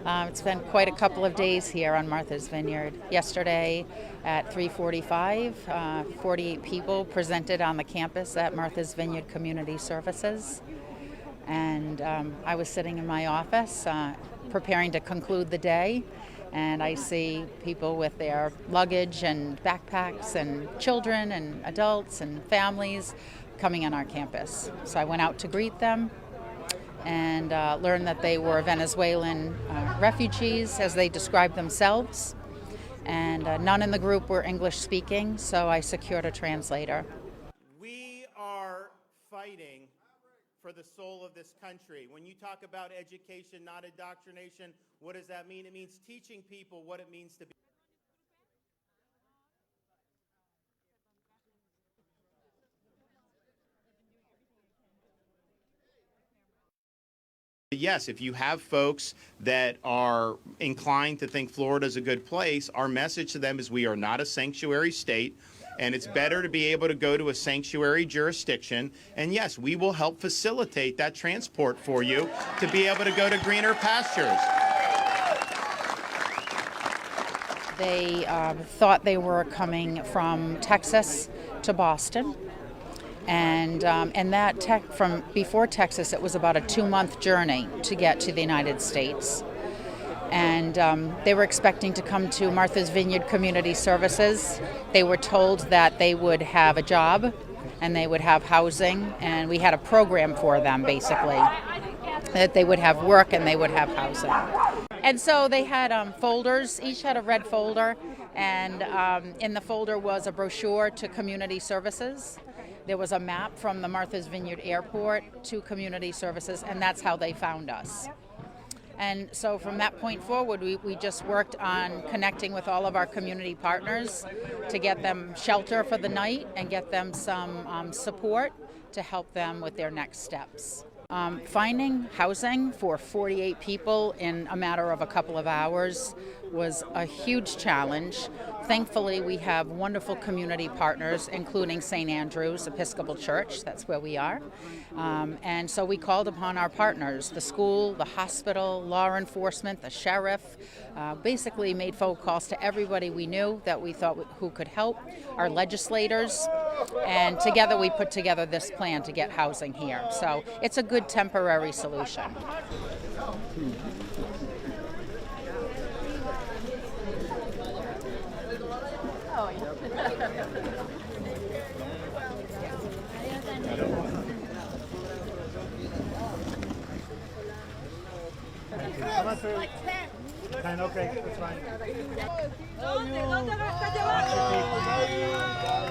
It's been quite a couple of days here on Martha's Vineyard. Yesterday at 3:45, 48 people presented on the campus at Martha's Vineyard Community Services. And I was sitting in my office preparing to conclude the day, and I see people with their luggage and backpacks and children and adults and families coming on our campus. So I went out to greet them and learned that they were Venezuelan refugees, as they described themselves. And none in the group were English speaking, so I secured a translator. We are fighting for the soul of this country. When you talk about education, not indoctrination, what does that mean? It means teaching people what it means to be. Yes, if you have folks that are inclined to think Florida is a good place, our message to them is we are not a sanctuary state, and it's better to be able to go to a sanctuary jurisdiction. And yes, we will help facilitate that transport for you to be able to go to greener pastures. They thought they were coming from Texas to Boston. And that from before Texas, it was about a 2-month journey to get to the United States. And they were expecting to come to Martha's Vineyard Community Services. They were told that they would have a job and they would have housing, and we had a program for them, basically, that they would have work and they would have housing. And so they had folders, each had a red folder, and in the folder was a brochure to community services. There was a map from the Martha's Vineyard Airport to community services, and that's how they found us. And so from that point forward, we just worked on connecting with all of our community partners to get them shelter for the night and get them some support to help them with their next steps. Finding housing for 48 people in a matter of a couple of hours was a huge challenge. Thankfully, we have wonderful community partners, including St. Andrew's Episcopal Church, that's where we are. And so we called upon our partners, the school, the hospital, law enforcement, the sheriff, basically made phone calls to everybody we knew that we thought who could help, our legislators, and together we put together this plan to get housing here. So it's a good temporary solution. Like 10. 10, okay, that's fine. ¿Dónde vas a llevar?